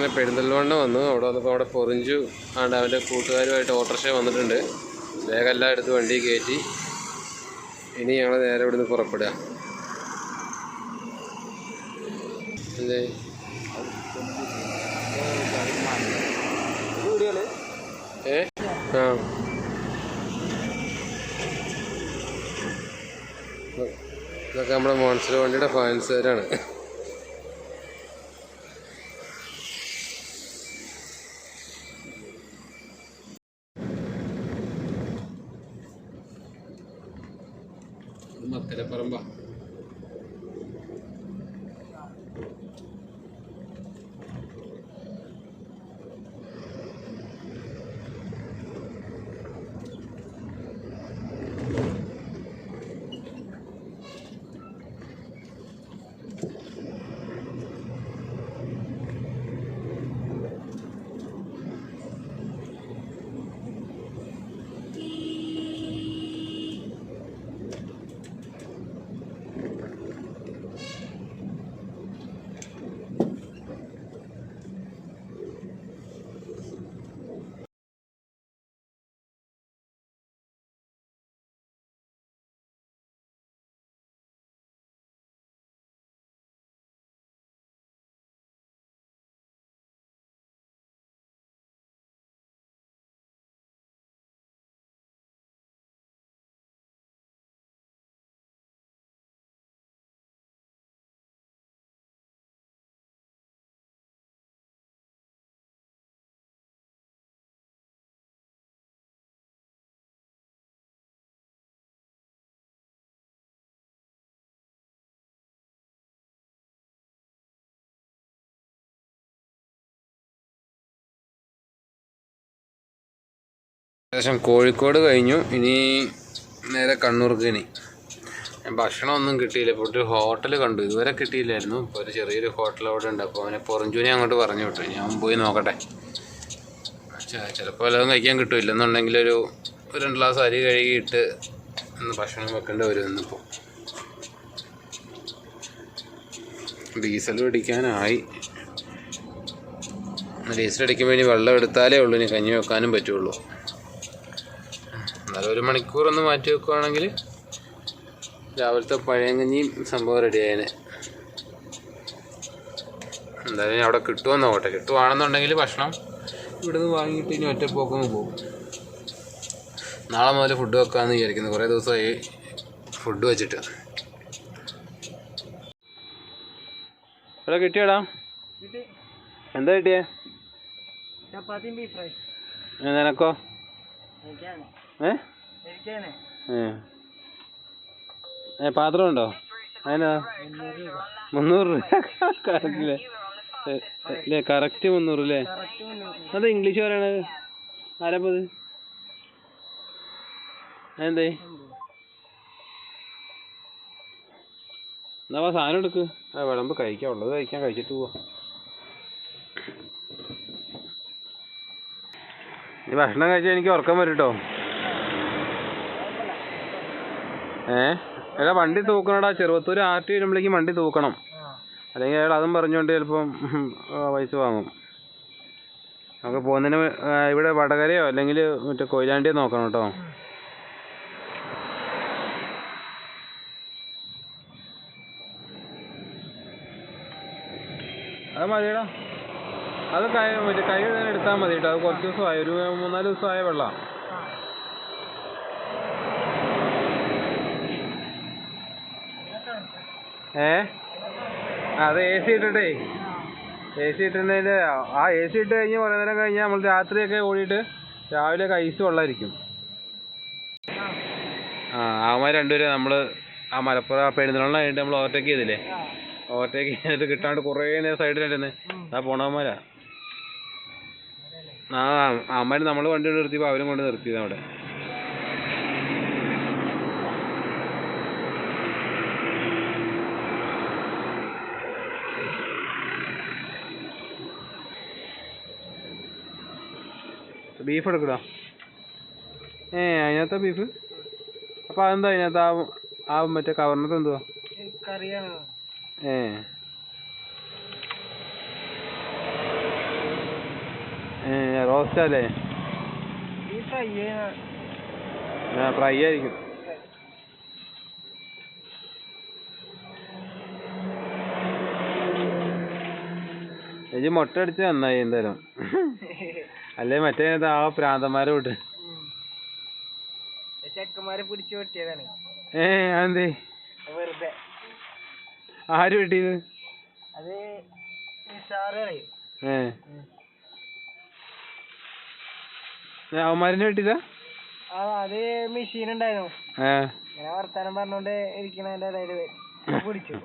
അങ്ങനെ പെരിന്തൽമണ്ണ വന്നു. അവിടെ വന്നപ്പോൾ അവിടെ പൊറിഞ്ചു ആണ്ട് അവൻ്റെ കൂട്ടുകാരുമായിട്ട് ഓട്ടോറിക്ഷ വന്നിട്ടുണ്ട്. വേഗം എല്ലാം എടുത്ത് വണ്ടി കയറ്റി. ഇനി ഞങ്ങൾ നേരെ ഇവിടുന്ന് പുറപ്പെടുക. എന്തേ ആ ഇതൊക്കെ നമ്മുടെ മോൺസ്റ്റർ വണ്ടിയുടെ ഫാൻസുകാരാണ്. മക്കരപ്പറമ്പ ഏകദേശം കോഴിക്കോട് കഴിഞ്ഞു. ഇനി നേരെ കണ്ണൂർക്ക്. ഇനി ഭക്ഷണമൊന്നും കിട്ടിയില്ല. ഇപ്പോൾ ഒരു ഹോട്ടൽ കണ്ടു, ഇതുവരെ കിട്ടിയില്ലായിരുന്നു. ഇപ്പോൾ ഒരു ചെറിയൊരു ഹോട്ടൽ അവിടെ ഉണ്ട്. അപ്പോൾ അവനെ പൊറഞ്ചൂനെ അങ്ങോട്ട് പറഞ്ഞു വിട്ടു. ഞാൻ പോയി നോക്കട്ടെ, ചിലപ്പോൾ വല്ലതും കഴിക്കാൻ കിട്ടും. ഇല്ലെന്നുണ്ടെങ്കിൽ ഒരു 2 ഗ്ലാസ് അരി കഴുകിയിട്ട് ഭക്ഷണം വെക്കേണ്ടി വരും. ഇന്നിപ്പോൾ ഡീസൽ അടിക്കാനായി. ഡീസൽ അടിക്കുമ്പോൾ ഇനി വെള്ളം എടുത്താലേ ഉള്ളൂ ഇനി കഞ്ഞി വെക്കാനും പറ്റുള്ളൂ. എന്നാലും 1 മണിക്കൂറൊന്ന് മാറ്റി വെക്കുകയാണെങ്കിൽ രാവിലത്തെ പഴയങ്കഞ്ഞിയും സംഭവം റെഡിയായേനെ. എന്തായാലും അവിടെ കിട്ടുമോ നോക്കട്ടെ. കിട്ടുവാണെന്നുണ്ടെങ്കിൽ ഭക്ഷണം ഇവിടുന്ന് വാങ്ങിയിട്ട് ഇനി ഒറ്റപ്പോക്കൊന്ന് പോകും. നാളെ മുതൽ ഫുഡ് വെക്കാമെന്ന് വിചാരിക്കുന്നു. കുറേ ദിവസമായി ഫുഡ് വെച്ചിട്ട്. ഇവിടെ കിട്ടിയടാ? എന്താ കിട്ടിയേ? ചപ്പാത്തിയും ബീഫ് ഫ്രൈ. നിനക്കോ? പാത്രം ഉണ്ടോ? അതിനാ 300 രൂപ. കറക്റ്റില്ലേ? അല്ലേ, കറക്റ്റ് 300 അല്ലേ? അത് ഇംഗ്ലീഷ് പറയണത് ആരപ്പത്? എന്തേ എന്നാ സാധനം എടുക്ക്. വിളമ്പ് കഴിക്കാം. ഉള്ളത് കഴിക്കാൻ, കഴിച്ചിട്ട് പോവാ. ഈ ഭക്ഷണം കഴിച്ചാൽ എനിക്ക് ഉറക്കം വരും കേട്ടോ. എടാ വണ്ടി തൂക്കണടാ. ചെറുവത്തൂർ RT വരുമ്പോഴേക്കും വണ്ടി തൂക്കണം. അല്ലെങ്കിൽ അയാൾ അതും പറഞ്ഞുകൊണ്ട് ചിലപ്പം പൈസ വാങ്ങും. നമുക്ക് പോകുന്നതിന് ഇവിടെ വടകരയോ അല്ലെങ്കിൽ മറ്റേ കൊയിലാണ്ടിയോ നോക്കണം കേട്ടോ. അത് മതിയടാ. അത് മറ്റേ കൈ തന്നെ എടുത്താൽ മതി കേട്ടോ. അത് കുറച്ച് ദിവസമായി, ഒരു 3-4 ദിവസമായ വെള്ളം. അത് AC ഇട്ടിട്ടേ, AC ഇട്ടിട്ടുണ്ടെങ്കിൽ ആ AC ഇട്ട് കഴിഞ്ഞ് കുറേ നേരം കഴിഞ്ഞാൽ നമ്മൾ രാത്രിയൊക്കെ ഓടിയിട്ട് രാവിലെ ഐസ് വെള്ളമായിരിക്കും. അവന്മാർ രണ്ടുപേരും നമ്മൾ ആ മലപ്പുറം പെരുന്തൽമണ്ണ നമ്മൾ ഓവർടേക്ക് ചെയ്തില്ലേ? ഓവർടേക്ക് ചെയ്തിട്ട് കിട്ടാണ്ട് കുറേ നേരം സൈഡിലായിരുന്നു. ആ പോണവന്മാരാ. അവന്മാർ നമ്മൾ വണ്ടി കൊണ്ട് നിർത്തിയപ്പോൾ അവരും കൊണ്ട് നിർത്തിയത് അവിടെ. ബീഫ് എടുക്കടാ. അതിനകത്താ ബീഫ്? അപ്പം അതെന്താ അതിനകത്ത് ആ മറ്റേ കവറിനകത്ത് എന്തുവാ? റോസ്റ്റ് അല്ലേ? ഈ ഫ്രൈ ഫ്രൈ ആയിരിക്കും. ചേച്ചി മുട്ട അടിച്ച് നന്നായി എന്തായാലും. അല്ലേ മറ്റേ ആ പ്രാന്തന്മാരെ വിട്ട് ചെക്കന്മാരെ പിടിച്ചു വെട്ടിയതാണ്. അതെന്തേ? വെറുതെ. ആര് വെട്ടിയത്? അത് നിസാറ് പറയും. അവന്മാരിനെ വെട്ടിയതാ? അത് മെഷീൻ ഉണ്ടായിരുന്നു. ഇങ്ങനെ വർത്താനം പറഞ്ഞോണ്ട് ഇരിക്കണതിന്റെ ഇടയില് പിടിച്ചു.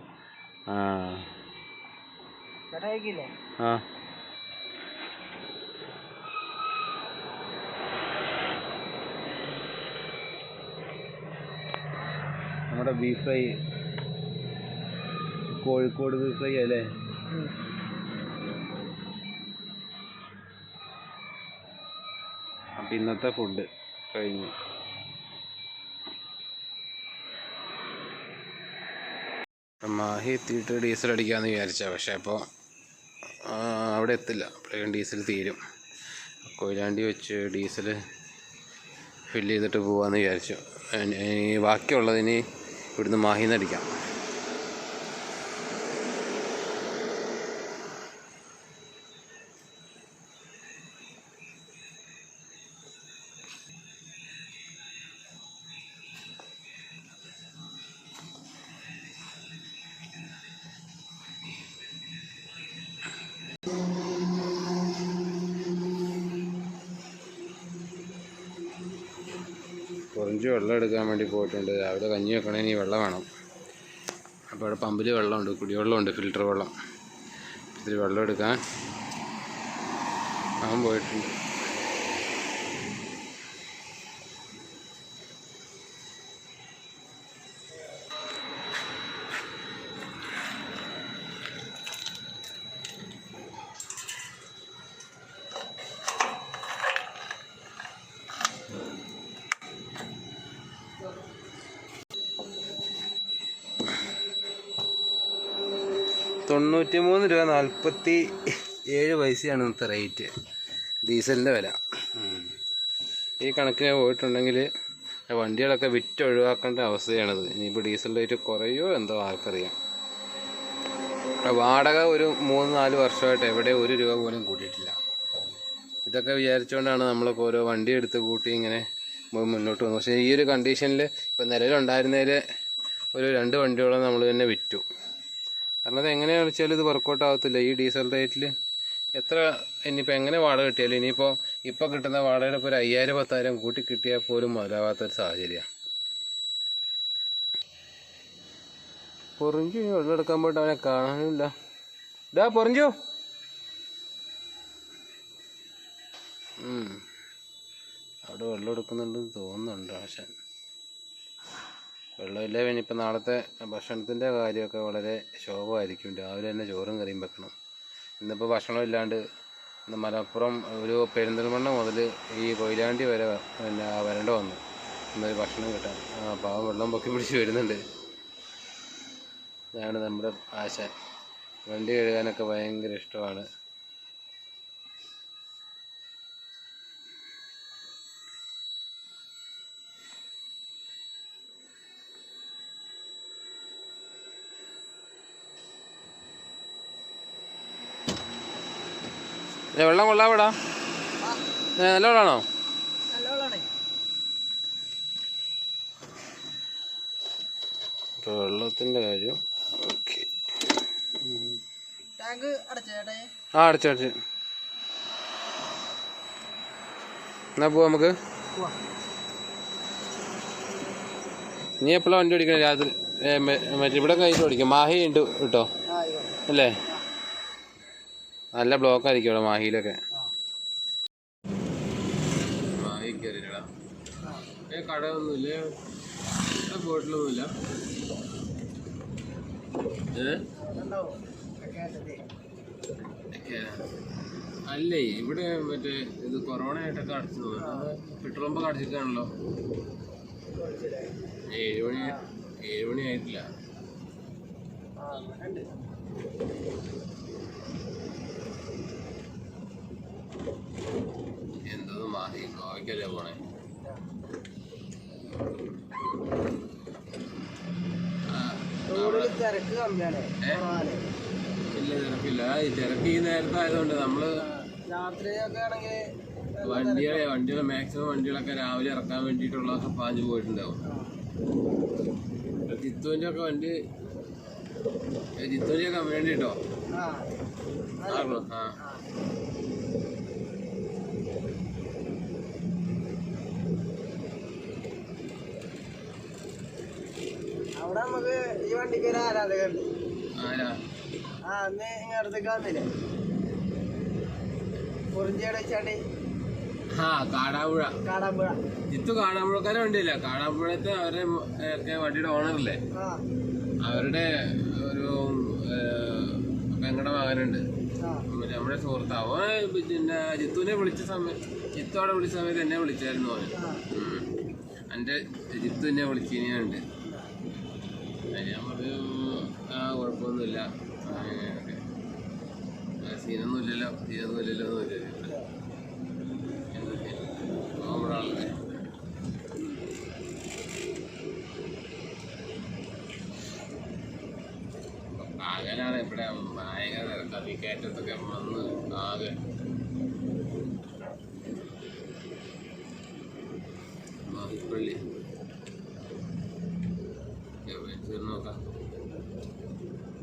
കഴിക്കില്ലേ? നമ്മുടെ beef fry, Kozhikode beef fry അല്ലേ? അപ്പം ഇന്നത്തെ ഫുഡ് കഴിഞ്ഞു. മാഹി എത്തിയിട്ട് ഡീസൽ അടിക്കാമെന്ന് വിചാരിച്ച, പക്ഷേ അപ്പോൾ അവിടെ എത്തില്ല. അപ്പോഴേക്കും ഡീസൽ തീരും. കൊയിലാണ്ടി വെച്ച് ഡീസൽ ഫില്ല് ചെയ്തിട്ട് പോകാമെന്ന് വിചാരിച്ചു. ബാക്കിയുള്ളതിന് ഇവിടുന്ന് മാഹിന്ന് അടിക്കാം. കുറച്ച് വെള്ളം എടുക്കാൻ വേണ്ടി പോയിട്ടുണ്ട്. രാവിലെ കഞ്ഞി വെക്കണമെങ്കിൽ വെള്ളം വേണം. അപ്പോൾ അവിടെ പമ്പിൽ വെള്ളമുണ്ട്, കുടിവെള്ളമുണ്ട്, ഫിൽറ്റർ വെള്ളം. ഇത്തിരി വെള്ളം എടുക്കാൻ അവൻ പോയിട്ടുണ്ട്. $93.47 ഇന്നത്തെ റേറ്റ് ഡീസലിൻ്റെ വില. ഈ കണക്കിന് പോയിട്ടുണ്ടെങ്കിൽ വണ്ടികളൊക്കെ വിറ്റ് ഒഴിവാക്കേണ്ട അവസ്ഥയാണിത്. ഇനിയിപ്പോൾ ഡീസൽ റേറ്റ് കുറയോ എന്തോ ആർക്കറിയാം. വാടക ഒരു 3-4 വർഷമായിട്ട് എവിടെ $1 പോലും കൂട്ടിയിട്ടില്ല. ഇതൊക്കെ വിചാരിച്ചുകൊണ്ടാണ് നമ്മളൊക്കെ ഓരോ വണ്ടി എടുത്ത് കൂട്ടി ഇങ്ങനെ മുന്നോട്ട് പോകുന്നത്. പക്ഷേ ഈ ഒരു കണ്ടീഷനിൽ ഇപ്പോൾ നിലവിലുണ്ടായിരുന്നതിൽ ഒരു 2 വണ്ടിയോളം നമ്മൾ തന്നെ വിറ്റു. കാരണം അത് എങ്ങനെയാണെന്ന് വെച്ചാൽ ഇത് വർക്കൗട്ട് ആകത്തില്ല. ഈ ഡീസൽ റേറ്റിൽ എത്ര ഇനിയിപ്പോൾ എങ്ങനെ വാടക കിട്ടിയാലും ഇപ്പോൾ കിട്ടുന്ന വാടകയുടെ ഇപ്പോൾ ഒരു 5000-10,000 കൂട്ടി കിട്ടിയാൽ പോലും മുതലാവാത്തൊരു സാഹചര്യമാണ്. പൊറിഞ്ചു വെള്ളം എടുക്കാൻ പോയിട്ട് അവനെ കാണാനുമില്ല. പൊറിഞ്ചു അവിടെ വെള്ളം എടുക്കുന്നുണ്ടെന്ന് തോന്നുന്നുണ്ട്. പക്ഷേ വെള്ളമില്ല. ഇനിയിപ്പോൾ നാളത്തെ ഭക്ഷണത്തിൻ്റെ കാര്യമൊക്കെ വളരെ ശോഭമായിരിക്കും. രാവിലെ തന്നെ ചോറും കറിയും വെക്കണം. ഇന്നിപ്പോൾ ഭക്ഷണം ഇല്ലാണ്ട് മലപ്പുറം ഒരു പെരിന്തൽമണ്ണ മുതൽ ഈ കൊയിലാണ്ടി വരെ വരേണ്ട വന്നു ഇന്നൊരു ഭക്ഷണം കിട്ടാൻ. പാവം വെള്ളം പൊക്കി പിടിച്ച് വരുന്നുണ്ട്. ഇതാണ് നമ്മുടെ ആശ. വണ്ടി കഴുകാനൊക്കെ ഭയങ്കര ഇഷ്ടമാണ്. വെള്ളം കൊള്ളാവിടാ? നല്ല വെള്ളമാണോ? ഇപ്പോൾ വെള്ളത്തിൻ്റെ കാര്യം ഓക്കെ. അടച്ചു. എന്നാ പോവാ നമുക്ക്. നീ എപ്പോഴാണ് വണ്ടി ഓടിക്കണേ? രാത്രി മറ്റേ ഇവിടെ കഴിഞ്ഞിട്ട് ഓടിക്കാം. മാഹി ഉണ്ട് കേട്ടോ അല്ലേ? നല്ല ബ്ലോക്ക് ആയിരിക്കും ഇവിടെ മാഹിയിലൊക്കെ. മാഹി കയറിയിട്ടാ കടയൊന്നുമില്ല, പോയിട്ടിലൊന്നുമില്ല. അല്ലേ ഇവിടെ മറ്റേ ഇത് കൊറോണ ആയിട്ടൊക്കെ അടച്ചു തോന്നുന്നു. പെട്രോൾ പമ്പൊക്കെ അടച്ചിട്ടാണല്ലോ. 7 മണി ആയിട്ടില്ല. നോക്കിയല്ലേ പോണേ. തിരക്ക് കമ്മിയാണ്. ഇല്ല തിരക്കില്ല. ഈ തിരക്ക് ഈ നേരത്തെ ആയതുകൊണ്ട് നമ്മള് രാത്രിയൊക്കെ ആണെങ്കിൽ വണ്ടികളെ മാക്സിമം വണ്ടികളൊക്കെ രാവിലെ ഇറക്കാൻ വേണ്ടിയിട്ടുള്ളതൊക്കെ പാഞ്ഞു പോയിട്ടുണ്ടാവും. ജിത്തുവിൻ്റെ ഒക്കെ വണ്ടി ജിത്തുവിൻ്റെ ഒക്കെ വേണ്ടി കേട്ടോ. അവിടെ നമുക്ക് ഈ വണ്ടിക്ക് ഒരു ആരാധകരുണ്ട്. ആരാ? അന്ന് ഇങ്ങ അടുത്തേക്ക് വന്നില്ലേ കുറിഞ്ചിയുടെ ചാട്ടി. കാടാമ്പുഴ. കാടാമ്പുഴ ജിത്തു കാടാമ്പുഴക്കാരെ വണ്ടിയില്ല. കാടാമ്പുഴത്തെ അവരുടെ ഒക്കെ വണ്ടിയുടെ ഓണറല്ലേ. അവരുടെ ഒരു പെങ്ങളുടെ മകനുണ്ട്, നമ്മുടെ സുഹൃത്ത്. അവൻ പിന്നെ ജിത്തുവിനെ വിളിച്ച സമയത്ത്, ജിത്തു അവിടെ വിളിച്ച സമയത്ത് എന്നെ വിളിച്ചായിരുന്നു അവന്. എൻ്റെ ജിത്തു എന്നെ വിളിച്ചിനുണ്ട്. ഞാൻ പറഞ്ഞു കുഴപ്പമൊന്നുമില്ല, സീനൊന്നുമില്ലല്ലോ ഒന്നുമില്ലല്ലോ നമ്മുടെ ആളല്ലേ. അങ്ങനെയാണ് ഇവിടെ ഭയങ്കര തിരക്കാണ്. ഈ കയറ്റത്തൊക്കെ വന്ന് ആകെ മാഹിപ്പള്ളി നോക്കാം.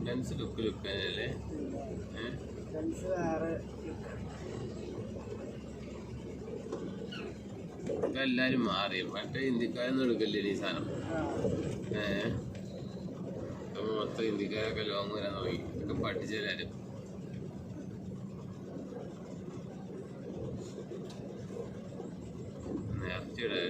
ബെൻസ് ലുക്കല്ലേ. ഇപ്പൊ എല്ലാരും മാറി. മറ്റേ ഹിന്ദിക്കാരൊന്നും എടുക്കല്ലേ ഈ സാധനം. മൊത്തം ഹിന്ദിക്കാരൊക്കെ ലോങ് വരാൻ തുടങ്ങി. ഒക്കെ പഠിച്ചെല്ലാരും. നേർച്ചയുടെ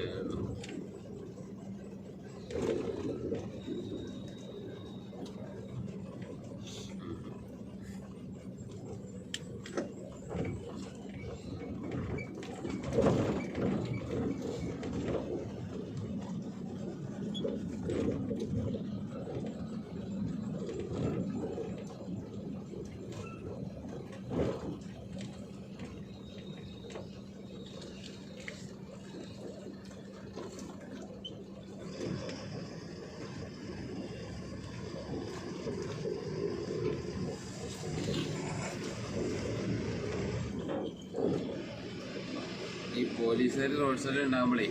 ഈ പോലീസുകാർ റോഡ് സൈഡിൽ ഉണ്ടാകുമ്പോഴേ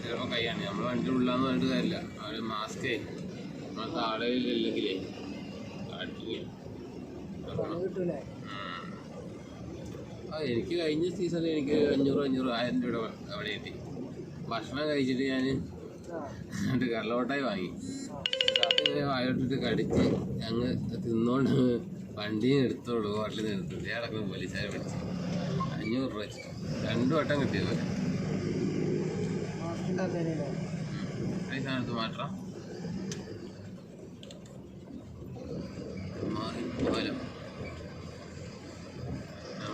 ചിലപ്പോൾ കൈയാണ്. നമ്മൾ വണ്ടി ഉള്ളാന്ന് പറഞ്ഞിട്ട് കാര്യമില്ല. അവർ മാസ്കേ നമ്മളത്തെ ആളുകളില്ലെങ്കിലേ എനിക്ക് കഴിഞ്ഞ സീസണിൽ എനിക്ക് 500-1000 രൂപ അവിടെ കിട്ടി. ഭക്ഷണം കഴിച്ചിട്ട് ഞാൻ കടലോട്ടായി വാങ്ങി. അത് വായോട്ടിട്ട് കടിച്ച് അങ്ങ് തിന്നോണ്ട് വണ്ടിയും എടുത്തോളൂ. ഹോട്ടലിൽ നിന്ന് എടുത്തു അടക്കം പോലീസുകാരെ പിടിച്ച് 500 രൂപ വെച്ചിട്ട് 2 വട്ടം കിട്ടിയത് പോലെ. ഈ സ്ഥാനത്ത് മാറ്റാം. മാഹിപ്പാലം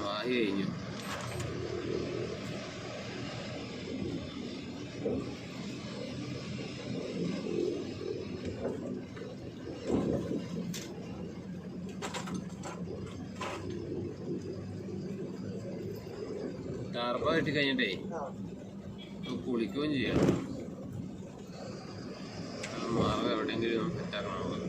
മാഹി കഴിഞ്ഞു. ടാർപ്പ കെട്ടി കഴിഞ്ഞിട്ടേ കുളിക്കുകയും ചെയ്യാം. മാർഗം എവിടെയെങ്കിലും സെറ്റാക്കണം നമുക്ക്.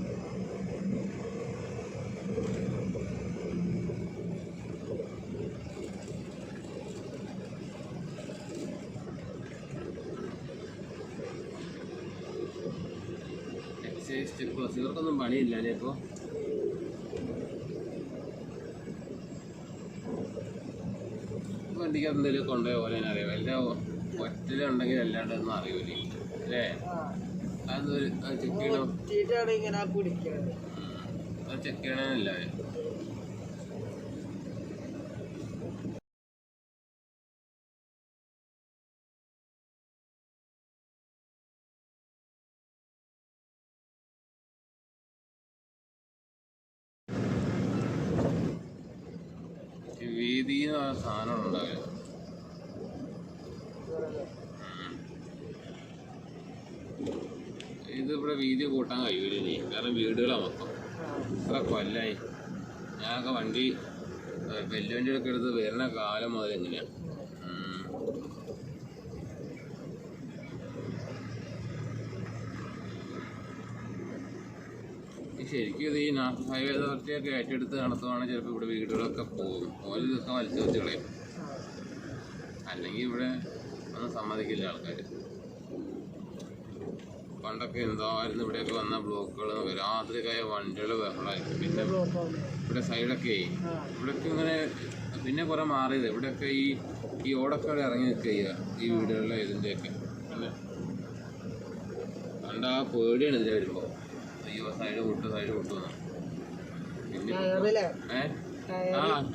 എക്സൈസ് ചെക്ക് പോസ്റ്റ് ഇവർക്കൊന്നും പണിയില്ലേ ഇപ്പോൾ? വണ്ടിക്ക് എന്തെങ്കിലും കൊണ്ടുപോയ പോലെ തന്നെ അറിയാം. എല്ലാം ഒറ്റയിലുണ്ടെങ്കിൽ അല്ലാണ്ട് ഒന്നും അറിയൂലേ അല്ലേ? അതൊരു ചെക്ക് ചെയ്യണം. അത് ചെക്ക് ചെയ്യണമെന്നില്ല. വീതി സാധനം ഉണ്ടാവില്ല. ഇതിവിടെ വീതി കൂട്ടാൻ കഴിയൂല ഇനി. കാരണം വീടുകളാണ് മൊത്തം. ഇത്ര കൊല്ലായി. ഞാനൊക്കെ വണ്ടി വലിയ വണ്ടികളൊക്കെ എടുത്ത് വരുന്ന കാലം മുതൽ എങ്ങനെയാണ്. ശരിക്കും ഇത് ഈ നാഷണൽ ഹൈവേ അതോറിറ്റിയൊക്കെ ഏറ്റെടുത്ത് നടത്തുവാണെങ്കിൽ ചിലപ്പോൾ ഇവിടെ വീടുകളൊക്കെ പോകും. ഓരോ ദിവസം വലിച്ചു വെച്ച് കളയും. അല്ലെങ്കിൽ ഇവിടെ ഒന്നും സമ്മതിക്കില്ല ആൾക്കാർ. പണ്ടൊക്കെ എന്തായിരുന്നു ഇവിടെയൊക്കെ വന്ന ബ്ലോക്കുകൾ രാത്രിക്കായ വണ്ടികൾ ബഹളമായിരിക്കും. പിന്നെ ഇവിടെ സൈഡൊക്കെ ഇവിടെയൊക്കെ ഇങ്ങനെ പിന്നെ കുറേ മാറിയത് ഇവിടെയൊക്കെ ഈ ഓടൊക്കെ അവിടെ ഇറങ്ങി നിൽക്കുക ചെയ്യുക ഈ വീടുകളിലെ ഇതിൻ്റെയൊക്കെ. പിന്നെ പണ്ട് ആ പേടിയാണ് ഇതിൽ വരുമ്പോൾ അയ്യോ സൈഡ് പൊട്ടുന്നു. പിന്നെ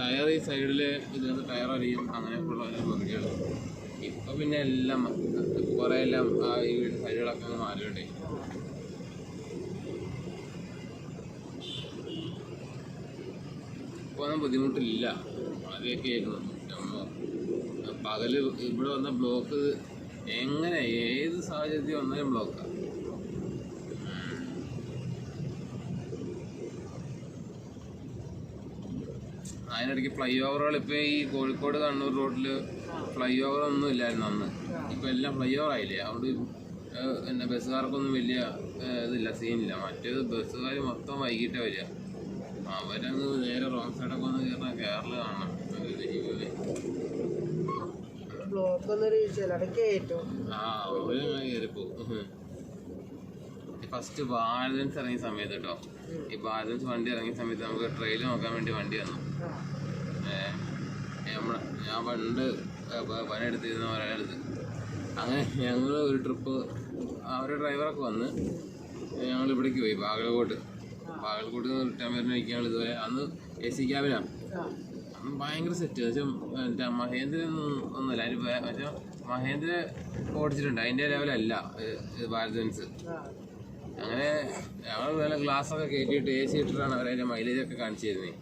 ടയർ ഈ സൈഡില് ഇതിനകത്ത് ടയർ അറിയും അങ്ങനെയൊക്കെ ഉള്ള പേടികൾ. ഇപ്പൊ പിന്നെ എല്ലാം കുറെ എല്ലാം ഈ വീട് സൈഡുകളൊക്കെ അങ്ങ് മാറിയിട്ടേ. ഇപ്പൊ ഒന്നും ബുദ്ധിമുട്ടില്ല. ആദ്യമൊക്കെ ആയിരുന്നു പകല് ഇവിടെ വന്ന ബ്ലോക്ക് എങ്ങനെ ഏത് സാഹചര്യത്തിൽ വന്നാലും ബ്ലോക്കാണ്. അതിനിടയ്ക്ക് ഫ്ലൈ ഓവറുകൾ ഇപ്പോൾ ഈ കോഴിക്കോട് കണ്ണൂർ റോഡിൽ ഫ്ലൈ ഓവർ ഒന്നും ഇല്ലായിരുന്നു അന്ന്. ഇപ്പോൾ എല്ലാം ഫ്ലൈ ഓവർ ആയില്ലേ. അവിടെ പിന്നെ ബസ്സുകാർക്കൊന്നും വലിയ ഇതില്ല, സീനില്ല. മറ്റേത് ബസ്സുകാർ മൊത്തം വൈകിട്ടേ വരിക. അവരങ്ങ് നേരെ റോങ് സൈഡൊക്കെ വന്ന് കയറണം. കേരള കാണണം. അവര് കയറിപ്പോവും. ഫസ്റ്റ് ബാലൻസ് ഇറങ്ങിയ സമയത്ത് കേട്ടോ, ഈ ബാലൻസ് വണ്ടി ഇറങ്ങിയ സമയത്ത് നമുക്ക് ട്രെയിൽ നോക്കാൻ വേണ്ടി വണ്ടി വന്നു. ഞാൻ പണ്ട് പണിയെടുത്തിരുന്ന ഒരാളടുത്ത് അങ്ങനെ ഞങ്ങൾ ഒരു ട്രിപ്പ് അവരുടെ ഡ്രൈവറൊക്കെ വന്ന് ഞങ്ങൾ ഇവിടേക്ക് പോയി ബാഗലക്കോട്ട് റിട്ടേൺ വരുന്ന ഞങ്ങൾ ഇതുവരെ അന്ന് AC ക്യാബിനാണ്. അന്ന് ഭയങ്കര സെറ്റ്. വെച്ചാൽ മഹേന്ദ്ര ഒന്നുമില്ല അതിന്. പക്ഷേ മഹേന്ദ്ര ഓടിച്ചിട്ടുണ്ട്, അതിൻ്റെ ലെവലല്ല ബാലൻസ്. അങ്ങനെ ഞങ്ങൾ വേറെ ഗ്ലാസ്സൊക്കെ കയറ്റിയിട്ട് AC ഇട്ടിട്ടാണ് അവരതിൻ്റെ മൈലേജൊക്കെ കാണിച്ചു തരുന്നത്.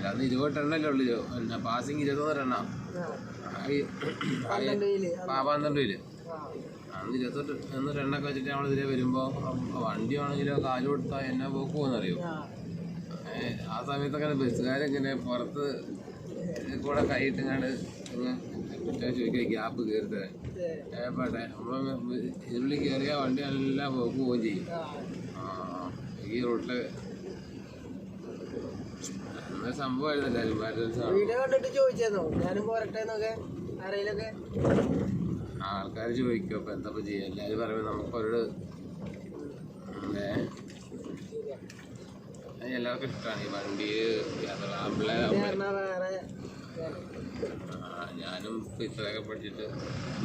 അന്ന് 20 ടണ്ണല്ലേ ഉള്ളൂ. പിന്നെ പാസിങ് 21 ടണ്ണാ. 12 അന്ന് 28 ടണ്ണൊക്കെ വെച്ചിട്ട് നമ്മളിതിലെ വരുമ്പോൾ വണ്ടി ആണെങ്കിലോ കാല് കൊടുത്താൽ എന്നെ പോക്ക് പോകുന്നറിയോ. ആ സമയത്തൊക്കെ ബസ്സുകാരിങ്ങനെ പുറത്ത് കൂടെ കൈയിട്ടിങ്ങാണ്ട് ചോദിക്കുക ഗ്യാപ്പ് കയറിട്ട് ഏപ്പാട്ടെ നമ്മൾ ഇതിനുള്ളിൽ കയറിയ വണ്ടി എല്ലാം പോക്ക് പോവുകയും ചെയ്യും. ഈ റോട്ടില് അങ്ങനെ സംഭവമായിരുന്നു. ആൾക്കാർ ചോദിക്കും അപ്പൊ എന്താ ചെയ്യാ. എല്ലാവരും പറയുമ്പോൾ നമുക്കൊരു എല്ലാവർക്കും ഇഷ്ടമാണ് ഈ വണ്ടി യാത്ര. ഞാനും ഇത്രയൊക്കെ പഠിച്ചിട്ട്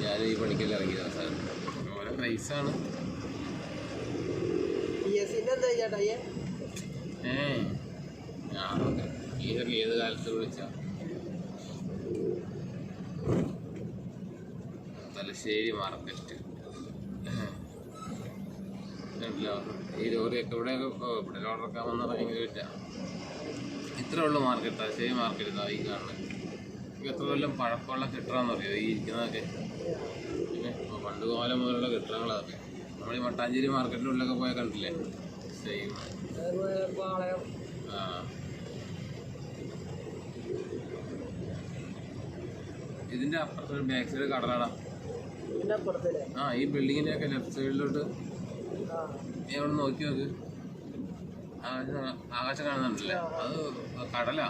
ഞാനും ഈ പണിക്കെല്ലാം ഇറങ്ങിയത് അവസാനം. ഓരോ പ്രൈസാണ്. ഞാനൊക്കെ ഇതൊക്കെ ഏത് കാലത്ത് വിളിച്ചാ തലശ്ശേരി മാർക്കറ്റ് ഈ ലോറിയൊക്കെ ഇവിടെയൊക്കെ ഇവിടെ ലോഡറൊക്കെ വന്നാൽ ഭയങ്കര വിറ്റാണ്. ഇത്രേ ഉള്ളൂ മാർക്കറ്റ്. തലശ്ശേരി മാർക്കറ്റ് ഇതാ ഈ കാണുന്നത്. എത്ര കൊല്ലം പഴക്കമുള്ള കെട്ടിടമെന്നറിയോ ഈ ഇരിക്കുന്നതൊക്കെ. പിന്നെ പണ്ട് കാലം മുതലുള്ള കെട്ടിടങ്ങളതൊക്കെ. നമ്മൾ ഈ മട്ടാഞ്ചേരി മാർക്കറ്റിൻ്റെ ഉള്ളിലൊക്കെ പോയാൽ കണ്ടില്ലേ സെയിം. ഇതിൻ്റെ അപ്പുറത്തൊരു ബാക്ക് സൈഡ് കടലാടാ. ഈ ബിൽഡിങ്ങിൻ്റെ ഒക്കെ ലെഫ്റ്റ് സൈഡിലോട്ട് അവിടെ നോക്കി നോക്ക്. ആകാശം കാണുന്നുണ്ടല്ലേ, അത് കടലാ.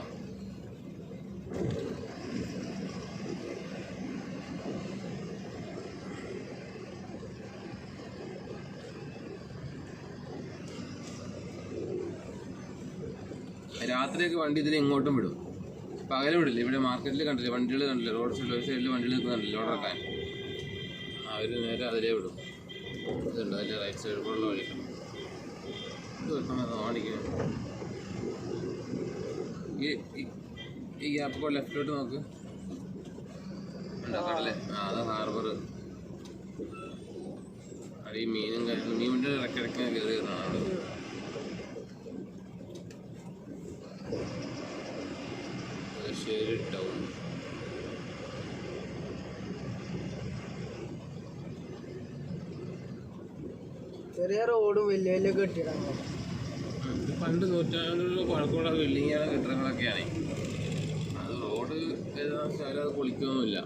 രാത്രിയൊക്കെ വണ്ടി ഇതിൽ ഇങ്ങോട്ടും വിടും, പകലും വിടില്ല. ഇവിടെ മാർക്കറ്റിൽ കണ്ടില്ലേ വണ്ടികൾ കണ്ടില്ലേ, റോഡ് സൈഡിൽ ഒരു സൈഡിൽ വണ്ടികൾ നിൽക്കുന്നുണ്ടല്ലോ ഓർഡറക്കാൻ. അവർ നേരെ അതിലേ വിടും. ഇതുണ്ട് അതിൻ്റെ റൈറ്റ് സൈഡിൽ കൂടെ വഴി. ഇത് കാണിക്കുന്നു. ഈ ഗ്യാപ്പ് കൂടെ ലെഫ്റ്റിലോട്ട് നോക്ക്. ഉണ്ടോ കടലേ? അത് ഹാർബർ. അത് ഈ മീനും മീനിൻ്റെ ഇടയ്ക്കിടയ്ക്ക് കയറി വരുന്നതാണ് അവിടെ. തലശ്ശേരി ടൗൺ. ചെറിയ റോഡും വലിയ വലിയ കെട്ടിടങ്ങളും. ഇത് പണ്ട് നൂറ്റാണ്ടുകളിൽ പഴക്കമുള്ള ബിൽഡിങ്ങുകളും കെട്ടിടങ്ങളൊക്കെയാണ്. അത് റോഡ് ഏതാണെന്ന് അത് പൊളിക്കൊന്നുമില്ല.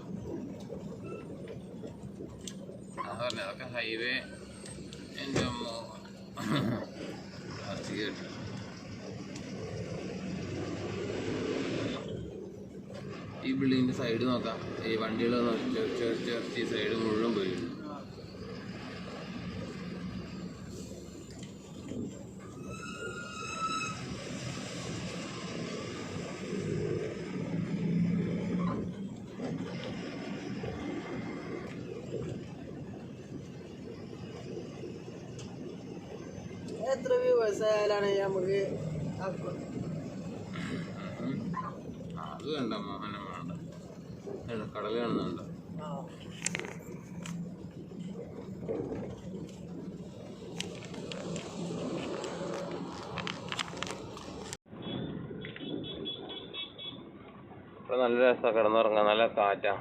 പറഞ്ഞ അതൊക്കെ ഹൈവേ. എൻ്റെ അമ്മ കേട്ടു. ഈ ബിൽഡിങ്ങിൻ്റെ സൈഡ് നോക്കാം. ഈ വണ്ടികൾ ചെറിയ സൈഡ് മുഴുവൻ പോയിട്ടുണ്ട്. എത്ര വ്യവസായാലാണ് നമുക്ക് അത് വേണ്ട മോഹനം വേണ്ട. കടൽ കാണുന്നുണ്ട്. ഇവിടെ നല്ല രസമാണ് കിടന്നുറങ്ങാൻ, നല്ല കാറ്റാ.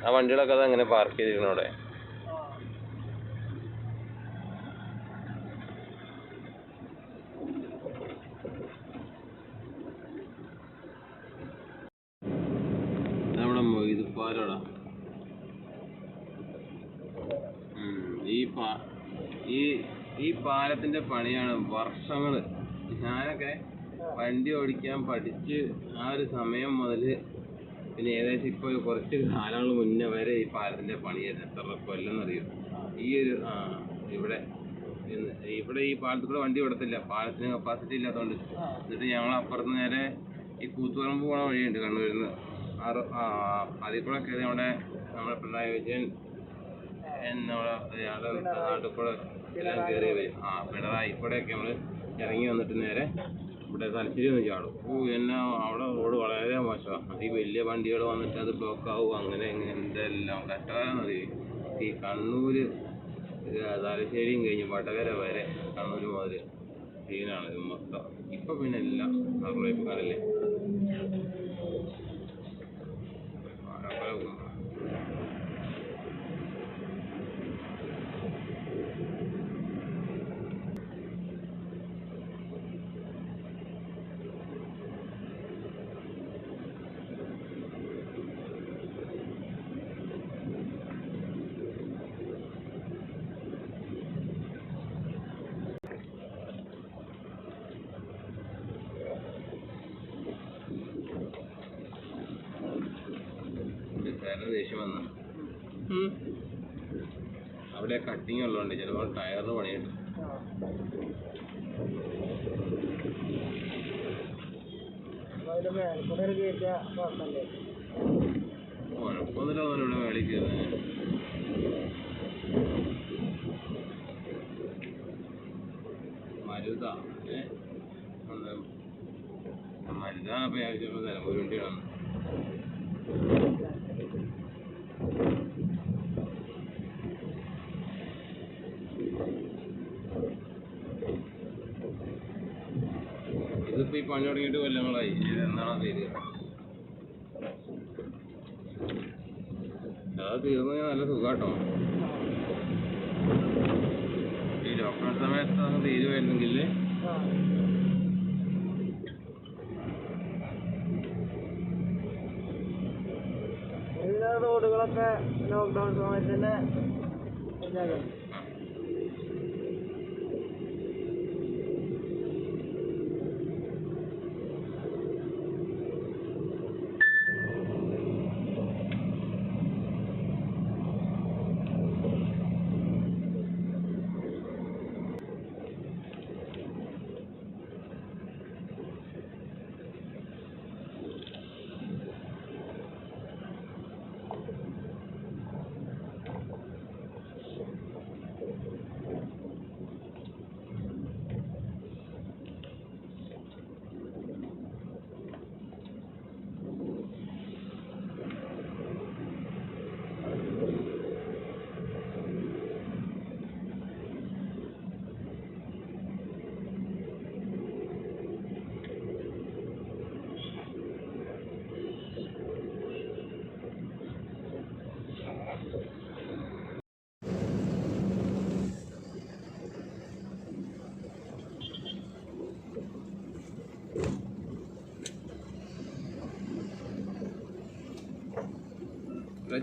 ആ വണ്ടികളൊക്കെ അതെങ്ങനെ പാർക്ക് ചെയ്തിരിക്കണം അവിടെ. മൊയ്തുപ്പാലടാ. ഈ പാലത്തിന്റെ പണിയാണ് വർഷങ്ങള്. ഞാനൊക്കെ വണ്ടി ഓടിക്കാൻ പഠിച്ച് ആ ഒരു സമയം മുതൽ പിന്നെ ഏകദേശം ഇപ്പോൾ കുറച്ച് കാലങ്ങൾ മുന്നേ വരെ ഈ പാലത്തിന്റെ പണിയായിരുന്നു. എത്ര കൊല്ലെന്നറിയും. ഈ ഒരു ഇവിടെ ഈ പാലത്തിൽ കൂടെ വണ്ടി ഓടത്തില്ല, പാലത്തിന് കപ്പാസിറ്റി ഇല്ലാത്തതുകൊണ്ട്. എന്നിട്ട് ഞങ്ങൾ അപ്പുറത്ത് നേരെ ഈ കൂത്തുപറമ്പ് പോണ വഴിയുണ്ട് കണ്ണൂരിൽ നിന്ന്. അതിൽ കൂടെ കയറി നമ്മുടെ പിണറായി വിജയൻ നമ്മുടെ നാട്ടിൽ കൂടെ എല്ലാം കയറി വരും. പിണറായി കൂടെയൊക്കെ നമ്മൾ ഇറങ്ങി വന്നിട്ട് നേരെ ഇവിടെ തലശ്ശേരി ഒന്ന് ചാടും. എന്നാ അവിടെ റോഡ് വളരെ മോശമാണ്. ഈ വലിയ വണ്ടികൾ വന്നിട്ട് അത് ബ്ലോക്ക് ആവും. അങ്ങനെ എന്തെല്ലാം കഷ്ടകാലം. ഈ കണ്ണൂർ തലശ്ശേരിയും കഴിഞ്ഞ് വടകര വരെ കണ്ണൂർ മുതൽ സീനാണ് ഇത് മൊത്തം. ഇപ്പം പിന്നെ എല്ലാം അറിയിക്കാനല്ലേ. ദേഷ്യം വന്ന അവിടെ കട്ടിങ് ഉള്ളതുകൊണ്ട് ചിലപ്പോൾ ടയറിന് പണിയുണ്ട്. കുഴപ്പമൊന്നുമില്ല ഇവിടെ മേളിൽ കയറുന്നത്. മരുതാ മരുതാണ് ഇപ്പം ആവശ്യം. നിലമ്പൂർ വണ്ടിയാണ്. ഇതിപ്പോ ഈ പണി തുടങ്ങിയിട്ട് കൊല്ലങ്ങളായി. എന്നാണോ തീരുക? അത് തീർന്നു കഴിഞ്ഞാൽ നല്ല സുഖാട്ടോ. ഈ ലോക്ക്ഡൗൺ സമയത്ത് തീരുമായിരുന്നെങ്കിൽ എല്ലാ റോഡുകളൊക്കെ ലോക്ക്ഡൗൺ സമയത്ത് തന്നെ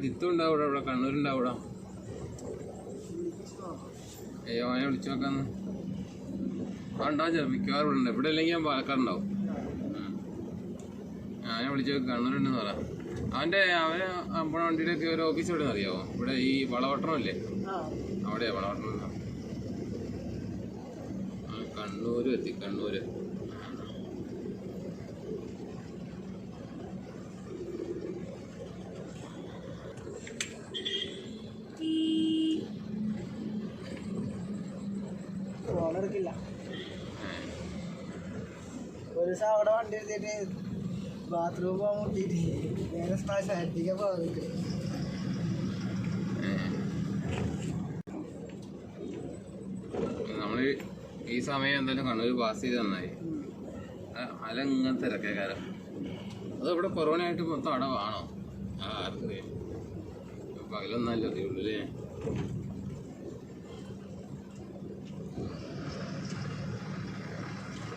ജിത്തു ഉണ്ടാവും ഇവിടെ കണ്ണൂരുണ്ടാവും ഇവിടെ. അയ്യോ അവനെ വിളിച്ചു നോക്കാന്ന്. ഉണ്ടാവും മിക്കവാറും ഇവിടെ ഉണ്ട്. ഇവിടെ അല്ലെങ്കിൽ ഞാൻ പാലക്കാടുണ്ടാവും. അവനെ വിളിച്ചു നോക്കി കണ്ണൂരുണ്ടെന്ന് പറയാം. അവന് നമ്മുടെ വണ്ടിയിലൊക്കെ ഒരു ഓഫീസ് എവിടെ നിന്ന് അറിയാമോ? ഇവിടെ ഈ വളവട്ടണം ഇല്ലേ, അവിടെയാ വളവട്ടണം. കണ്ണൂര് എത്തി. കണ്ണൂര് ഫോണെടുക്കില്ല. ഒരു ദിവസം അവിടെ വണ്ടി എടുത്തിട്ട് ബാത്റൂം പോകാൻ മുട്ടിയിട്ട് നേരെ സ്ഥലത്തേക്ക് പോയിട്ട് നമ്മള് ഈ സമയം എന്തായാലും കണ്ണൂർ പാസ് ചെയ്ത് നന്നായി. അലങ്ങനെ തിരക്കേക്കാരം. അത് ഇവിടെ കൊറോണയായിട്ട് മൊത്തം അടവാണോ? ആർക്കറിയാം. പകലൊന്നല്ല അറിയുള്ളൂ അല്ലേ?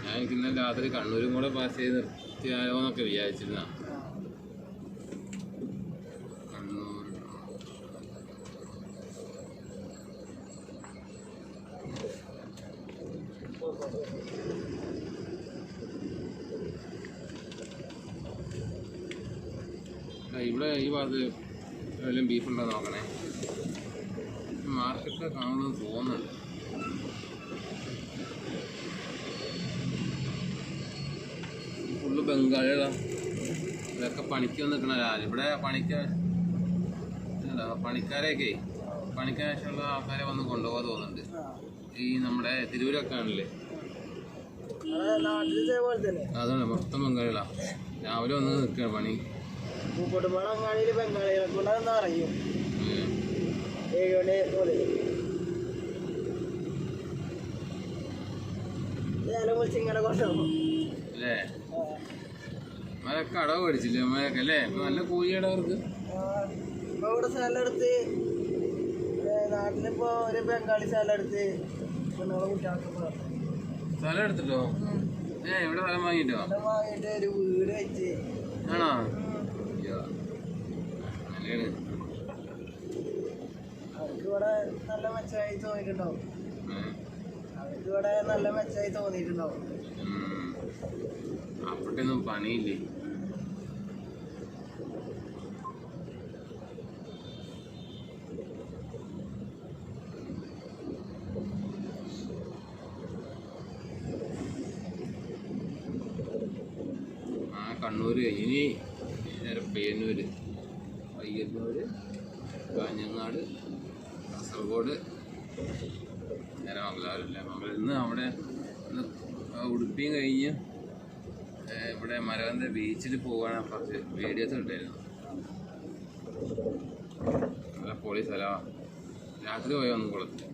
ഞാൻ എനിക്ക് ഇന്നലെ രാത്രി കണ്ണൂരും കൂടെ പാസ് ചെയ്ത് നിർത്തിയാലോ എന്നൊക്കെ വിചാരിച്ചിരുന്ന. കണ്ണൂർ ഇവിടെ ഈ ഭാഗത്ത് എവിടെയും ബീഫ് ഉണ്ടോ നോക്കണേ. മാർക്കറ്റിൽ കാണുമെന്ന് തോന്നുന്നുണ്ട്. ഫുള്ള് ബംഗാളികളാണ്. ഇതൊക്കെ പണിക്ക് നിൽക്കണ ഇവിടെ പണിക്കാരെയൊക്കെ പണിക്കാശമുള്ള ആൾക്കാരെ വന്ന് കൊണ്ടുപോകാൻ തോന്നുന്നുണ്ട്. ഈ നമ്മുടെ തിരൂരൊക്കെ ആണല്ലേ, അതാണ് മൊത്തം ബംഗാളികളാണ്. രാവിലെ വന്ന് നിൽക്കുകയാണ് പണി. പൂക്കോട്ടുപാടങ്ങാടിയിൽ ബംഗാളികളെ കൊണ്ടാന്ന് അറിയും. 7 മണി മുതൽ നേരം വിളിച്ച് ഇങ്ങനെ കൊണ്ടുപോകും അല്ലേ? മരൊക്കെ അടവ് മേടിച്ചില്ലേ അമ്മയൊക്കെ അല്ലേ? നല്ല കൂലിയുടെ അവർക്ക്. ഇപ്പൊ ഇവിടെ സ്ഥലം എടുത്ത് നാട്ടിലിപ്പോ ഒരു ബംഗാളി സ്ഥലം എടുത്ത് പെണ്ണുങ്ങളെ കുട്ടികൾക്ക് സ്ഥലം എടുത്തിട്ടോ? ഇവിടെ സ്ഥലം വാങ്ങിട്ടോ? സ്ഥലം വാങ്ങിയിട്ട് ഒരു വീട് വെച്ച്. ആണോ? അങ്ങനെയാണ്. അവർക്ക് ഇവിടെ നല്ല മെച്ചമായി തോന്നിയിട്ടുണ്ടാവും. അവർക്ക് ഇവിടെ നല്ല മെച്ചമായി തോന്നിയിട്ടുണ്ടാവും. അപ്പോഴൊന്നും പണിയില്ലേ. കണ്ണൂർ ഇനി നേരെ പയ്യന്നൂർ, കാഞ്ഞങ്ങാട്, കാസർഗോഡ്, നേരെ മംഗലാപുരല്ലേ. ഇന്ന് അവിടെ ഉടുപ്പിയും കഴിഞ്ഞ് ഇവിടെ മരവന്ത ബീച്ചിൽ പോകാൻ കുറച്ച് വീഡിയോസ് ഉണ്ടായിരുന്നു. നല്ല പൊളി സ്ഥലമാണ്. രാത്രി പോയാൽ ഒന്നും കൊള്ളത്തില്ല.